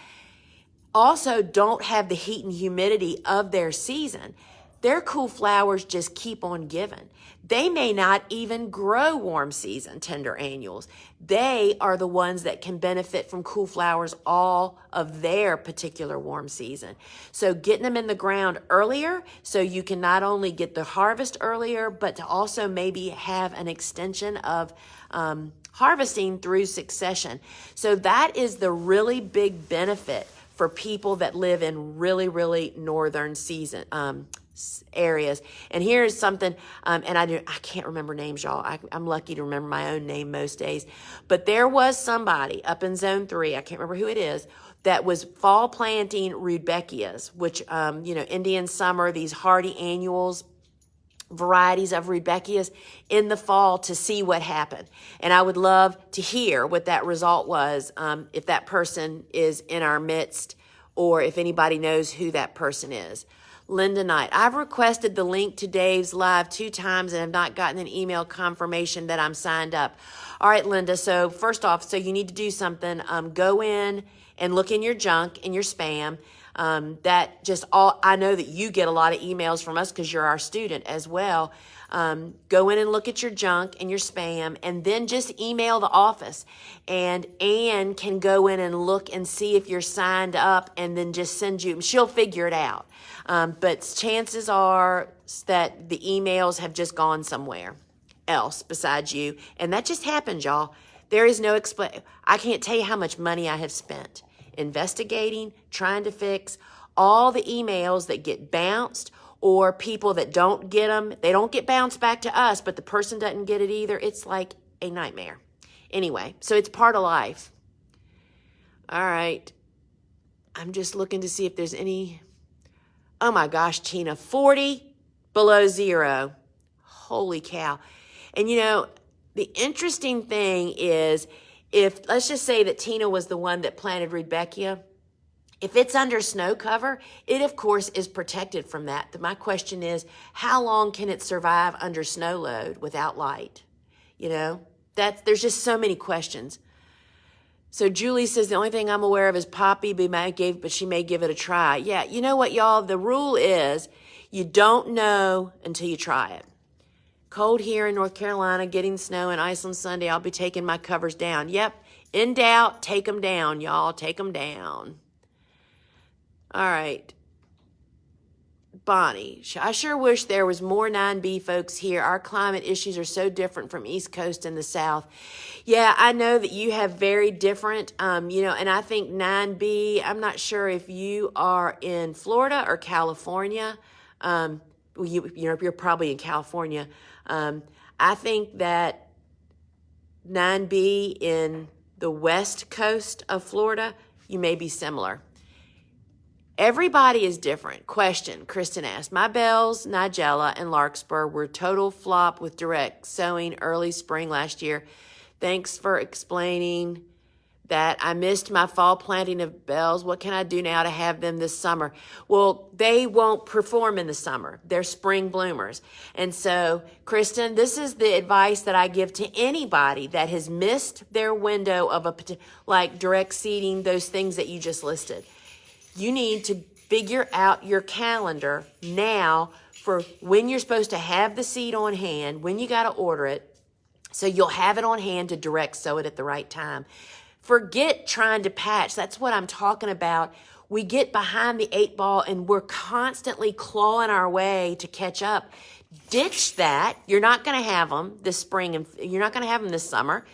also don't have the heat and humidity of their season. Their cool flowers just keep on giving. They may not even grow warm season tender annuals. They are the ones that can benefit from cool flowers all of their particular warm season. So getting them in the ground earlier so you can not only get the harvest earlier, but to also maybe have an extension of harvesting through succession. So that is the really big benefit for people that live in really northern season areas. And here's something, and I can't remember names, y'all. I'm lucky to remember my own name most days. But there was somebody up in zone 3, I can't remember who it is, that was fall planting rudbeckias, which, Indian summer, these hardy annuals, varieties of rudbeckias in the fall, to see what happened. And I would love to hear what that result was, if that person is in our midst or if anybody knows who that person is. Linda Knight, I've requested the link to Dave's live 2 times and have not gotten an email confirmation that I'm signed up. All right, Linda, so first off, so you need to do something. Go in and look in your junk and your spam. I know that you get a lot of emails from us because you're our student as well. Go in and look at your junk and your spam, and then just email the office. And Ann can go in and look and see if you're signed up, and then just send you, she'll figure it out. But chances are that the emails have just gone somewhere else besides you. And that just happens, y'all. There is no I can't tell you how much money I have spent investigating, trying to fix all the emails that get bounced, or people that don't get them. They don't get bounced back to us, but the person doesn't get it either. It's like a nightmare. Anyway, so it's part of life. All right. I'm just looking to see if there's any. Oh my gosh, Tina, 40 below zero. Holy cow. And you know, the interesting thing is, if let's just say that Tina was the one that planted Rudbeckia, if it's under snow cover, it of course is protected from that. My question is, how long can it survive under snow load without light? You know, there's just so many questions. So Julie says the only thing I'm aware of is Poppy, but she may give it a try. Yeah, you know what, y'all? The rule is you don't know until you try it. Cold here in North Carolina, getting snow in Iceland Sunday. I'll be taking my covers down. Yep, in doubt, take them down, y'all. Take them down. All right. Bonnie, I sure wish there was more 9B folks here. Our climate issues are so different from East Coast and the South. Yeah, I know that you have very different, and I think 9B, I'm not sure if you are in Florida or California. You're probably in California. I think that 9B in the West Coast of Florida, you may be similar. Everybody is different. Question, Kristen asked, my bells, Nigella, and Larkspur were total flop with direct sowing early spring last year. Thanks for explaining that. I missed my fall planting of bells. What can I do now to have them this summer? Well, they won't perform in the summer. They're spring bloomers. And so, Kristen, this is the advice that I give to anybody that has missed their window of like direct seeding, those things that you just listed. You need to figure out your calendar now for when you're supposed to have the seed on hand, when you got to order it, so you'll have it on hand to direct sow it at the right time. Forget trying to patch. That's what I'm talking about. We get behind the 8 ball and we're constantly clawing our way to catch up. Ditch that. You're not going to have them this spring, and you're not going to have them this summer.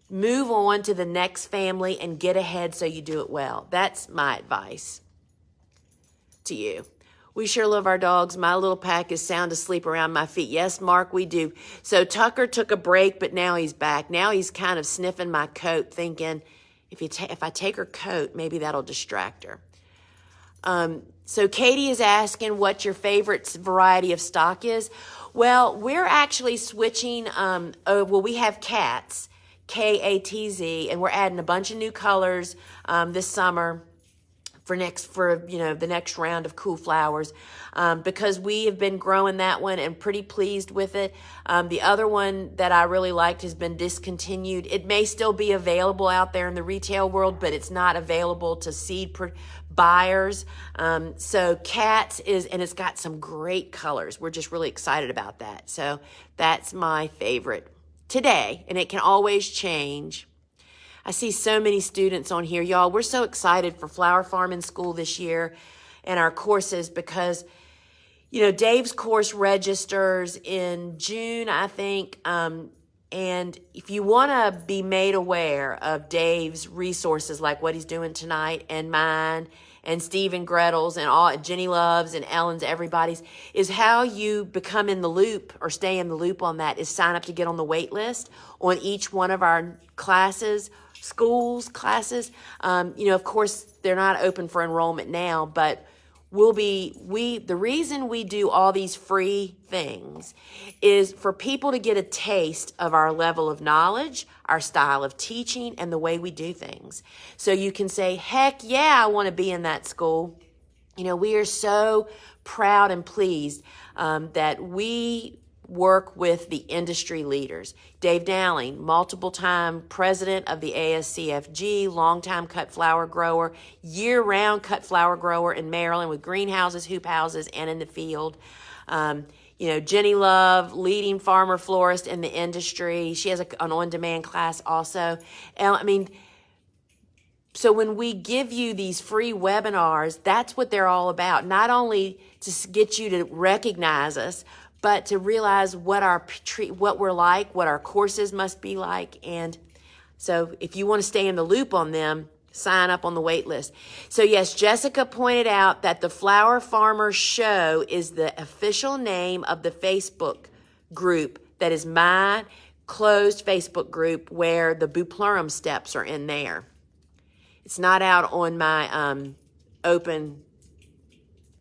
Move on to the next family and get ahead so you do it well. That's my advice to you. We sure love our dogs. My little pack is sound asleep around my feet. Yes, Mark, we do. So Tucker took a break, but now he's back. Now he's kind of sniffing my coat, thinking, if I take her coat, maybe that'll distract her. So Katie is asking what your favorite variety of stock is. Well, we're actually switching. We have Cats. Katz, and we're adding a bunch of new colors this summer for the next round of cool flowers, because we have been growing that one and pretty pleased with it. The other one that I really liked has been discontinued. It may still be available out there in the retail world, but it's not available to seed buyers. So Cats and it's got some great colors. We're just really excited about that. So that's my favorite today, and it can always change. I see so many students on here. Y'all, we're so excited for Flower Farming School this year and our courses because, Dave's course registers in June, I think. And if you want to be made aware of Dave's resources, like what he's doing tonight and mine and Steve and Gretel's and all Jenny Love's and Ellen's, everybody's, is how you become in the loop or stay in the loop on that is sign up to get on the wait list on each one of our classes, classes. Of course, they're not open for enrollment now, but the reason we do all these free things is for people to get a taste of our level of knowledge, our style of teaching, and the way we do things. So you can say, heck yeah, I want to be in that school. You know, we are so proud and pleased that we work with the industry leaders. Dave Dowling, multiple-time president of the ASCFG, longtime cut flower grower, year-round cut flower grower in Maryland with greenhouses, hoop houses, and in the field. You know, Jenny Love, leading farmer florist in the industry. She has an on-demand class also. And I mean, so when we give you these free webinars, that's what they're all about. Not only to get you to recognize us, but to realize what we're like, what our courses must be like. And so if you want to stay in the loop on them, sign up on the wait list. So yes, Jessica pointed out that the Flower Farmer Show is the official name of the Facebook group that is my closed Facebook group where the Buplerum steps are in there. It's not out on my open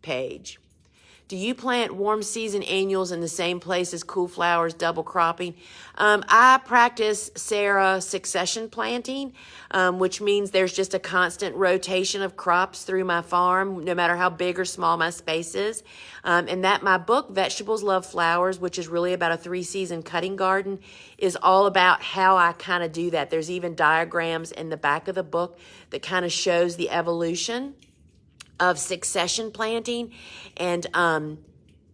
page. Do you plant warm season annuals in the same place as cool flowers, double cropping? I practice, Sarah, succession planting, which means there's just a constant rotation of crops through my farm, no matter how big or small my space is. And that my book, Vegetables Love Flowers, which is really about a 3-season cutting garden, is all about how I kind of do that. There's even diagrams in the back of the book that kind of shows the evolution of succession planting, and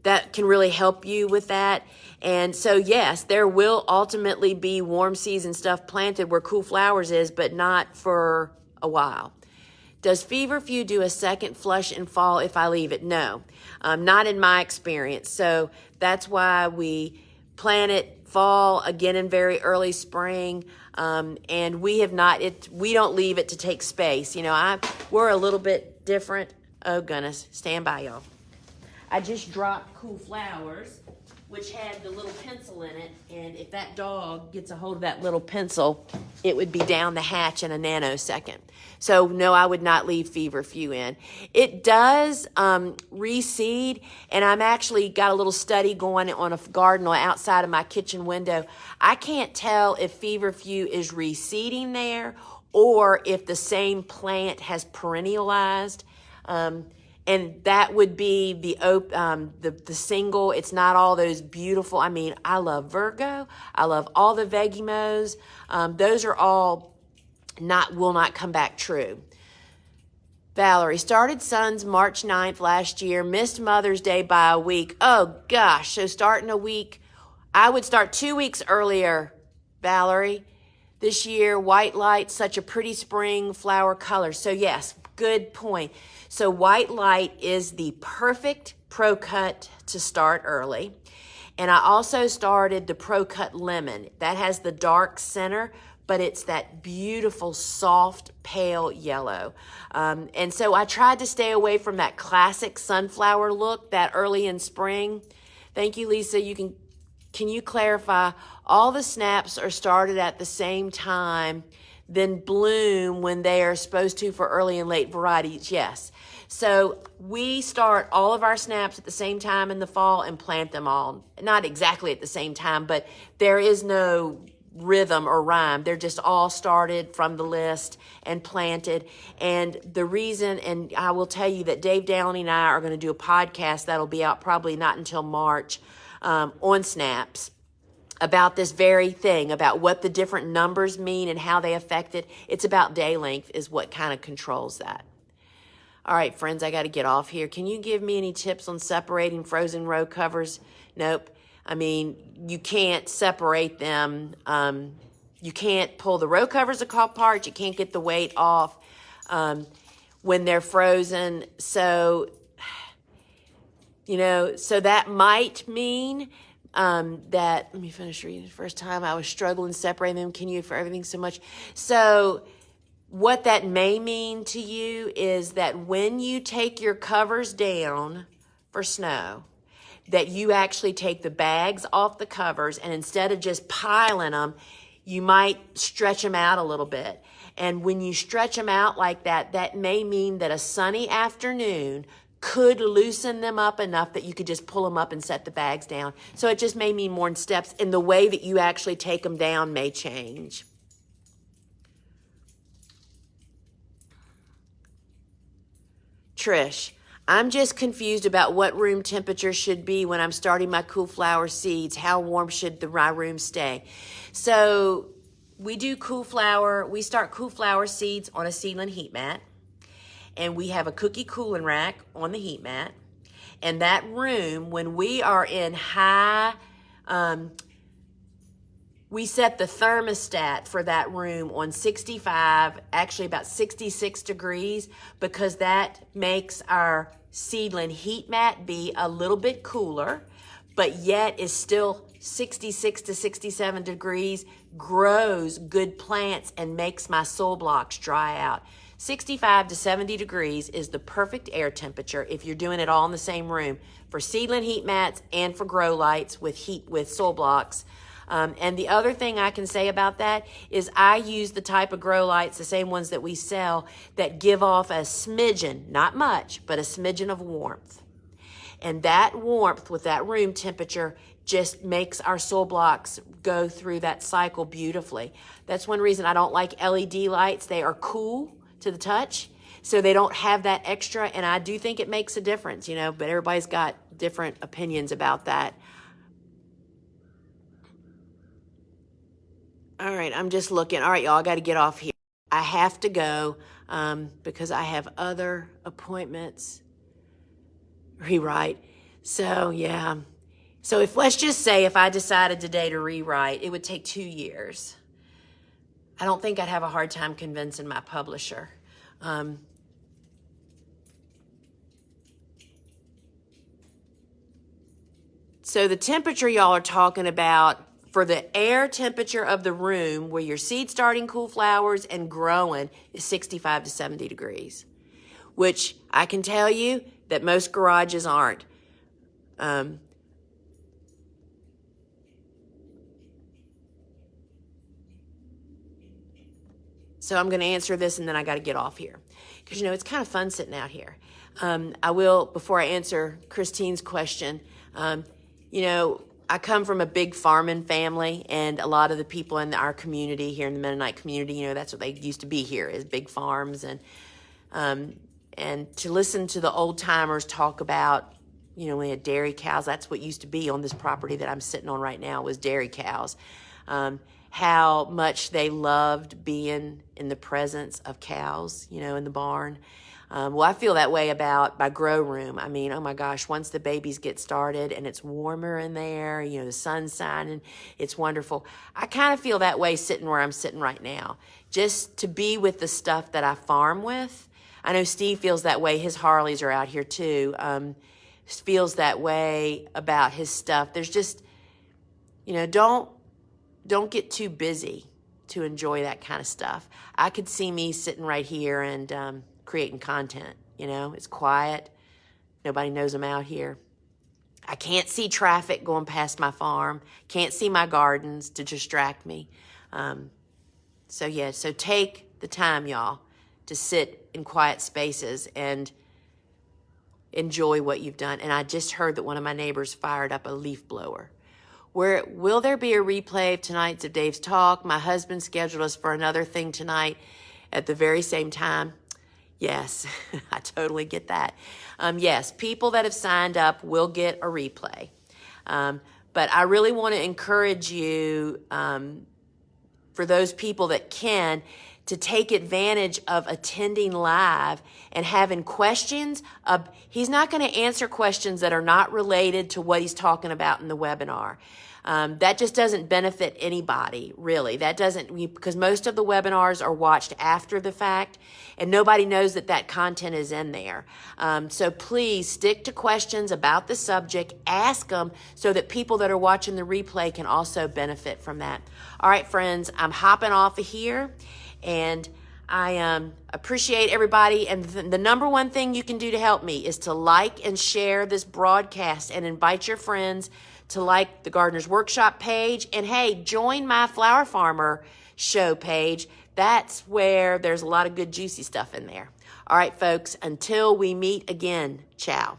that can really help you with that. And so yes, there will ultimately be warm season stuff planted where cool flowers is, but not for a while. Does feverfew do a second flush in fall if I leave it? No, not in my experience. So that's why we plant it fall, again in very early spring. And we don't leave it to take space. You know, we're a little bit different. Oh goodness, stand by, y'all. I just dropped Cool Flowers, which had the little pencil in it, and if that dog gets a hold of that little pencil, it would be down the hatch in a nanosecond. So no, I would not leave feverfew in. It does reseed, and I'm actually got a little study going on a garden outside of my kitchen window. I can't tell if feverfew is reseeding there or if the same plant has perennialized. And that would be the single. It's not all those beautiful. I mean, I love Virgo. I love all the Vegimos. Those are all will not come back true. Valerie, started Sons March 9th last year, missed Mother's Day by a week. Oh gosh, so starting a week, I would start 2 weeks earlier, Valerie. This year, white light, such a pretty spring flower color. So yes, good point. So white light is the perfect Pro Cut to start early. And I also started the Pro Cut Lemon. That has the dark center, but it's that beautiful, soft, pale yellow. And so I tried to stay away from that classic sunflower look that early in spring. Thank you, Lisa. Can you clarify, all the snaps are started at the same time, then bloom when they are supposed to for early and late varieties? Yes. So we start all of our snaps at the same time in the fall and plant them all. Not exactly at the same time, but there is no rhythm or rhyme. They're just all started from the list and planted. And the reason, and I will tell you that Dave Dowling and I are going to do a podcast that'll be out probably not until March on snaps about this very thing, about what the different numbers mean and how they affect it. It's about day length is what kind of controls that. All right, friends, I got to get off here. Can you give me any tips on separating frozen row covers? Nope. I mean, you can't separate them. You can't pull the row covers apart. You can't get the weight off when they're frozen. So, so that might mean that, let me finish reading the first time. I was struggling separating them. Can you for everything so much? So what that may mean to you is that when you take your covers down for snow, that you actually take the bags off the covers, and instead of just piling them, you might stretch them out a little bit. And when you stretch them out like that, that may mean that a sunny afternoon could loosen them up enough that you could just pull them up and set the bags down. So it just may mean more steps, and the way that you actually take them down may change. Trish, I'm just confused about what room temperature should be when I'm starting my cool flower seeds. How warm should my room stay? So we start cool flower seeds on a seedling heat mat. And we have a cookie cooling rack on the heat mat. And that room, when we are in high, we set the thermostat for that room on 65, actually about 66 degrees, because that makes our seedling heat mat be a little bit cooler, but yet is still 66 to 67 degrees, grows good plants, and makes my soil blocks dry out. 65 to 70 degrees is the perfect air temperature if you're doing it all in the same room for seedling heat mats and for grow lights with soil blocks. And the other thing I can say about that is I use the type of grow lights, the same ones that we sell, that give off a smidgen, not much, but a smidgen of warmth. And that warmth with that room temperature just makes our soil blocks go through that cycle beautifully. That's one reason I don't like LED lights. They are cool to the touch, so they don't have that extra, and I do think it makes a difference, but everybody's got different opinions about that. All right, I'm just looking. All right, y'all, I got to get off here. I have to go because I have other appointments. Rewrite. So, yeah. So let's just say if I decided today to rewrite, it would take 2 years. I don't think I'd have a hard time convincing my publisher. So the temperature y'all are talking about for the air temperature of the room where your seed starting cool flowers and growing is 65 to 70 degrees, which I can tell you that most garages aren't. So I'm going to answer this and then I got to get off here because, it's kind of fun sitting out here. I will, before I answer Christine's question, I come from a big farming family, and a lot of the people in our community here in the Mennonite community, that's what they used to be here, is big farms. And to listen to the old timers talk about, we had dairy cows. That's what used to be on this property that I'm sitting on right now, was dairy cows. How much they loved being in the presence of cows, in the barn. Well, I feel that way about my grow room. I mean, oh my gosh, once the babies get started and it's warmer in there, the sun's shining, it's wonderful. I kind of feel that way sitting where I'm sitting right now, just to be with the stuff that I farm with. I know Steve feels that way. His Harleys are out here too. Feels that way about his stuff. There's just, don't get too busy to enjoy that kind of stuff. I could see me sitting right here and creating content. It's quiet. Nobody knows I'm out here. I can't see traffic going past my farm. Can't see my gardens to distract me. So take the time, y'all, to sit in quiet spaces and enjoy what you've done. And I just heard that one of my neighbors fired up a leaf blower. Will there be a replay of tonight's of Dave's talk? My husband scheduled us for another thing tonight at the very same time. Yes, I totally get that. Yes, people that have signed up will get a replay. But I really want to encourage you, for those people that can, to take advantage of attending live and having questions. He's not going to answer questions that are not related to what he's talking about in the webinar. That just doesn't benefit anybody, really. That doesn't, because most of the webinars are watched after the fact, and nobody knows that content is in there. So please stick to questions about the subject. Ask them so that people that are watching the replay can also benefit from that. All right, friends, I'm hopping off of here. And I appreciate everybody. And the number one thing you can do to help me is to like and share this broadcast and invite your friends to like the Gardener's Workshop page. And hey, join my Flower Farmer show page. That's where there's a lot of good juicy stuff in there. All right, folks, until we meet again, ciao.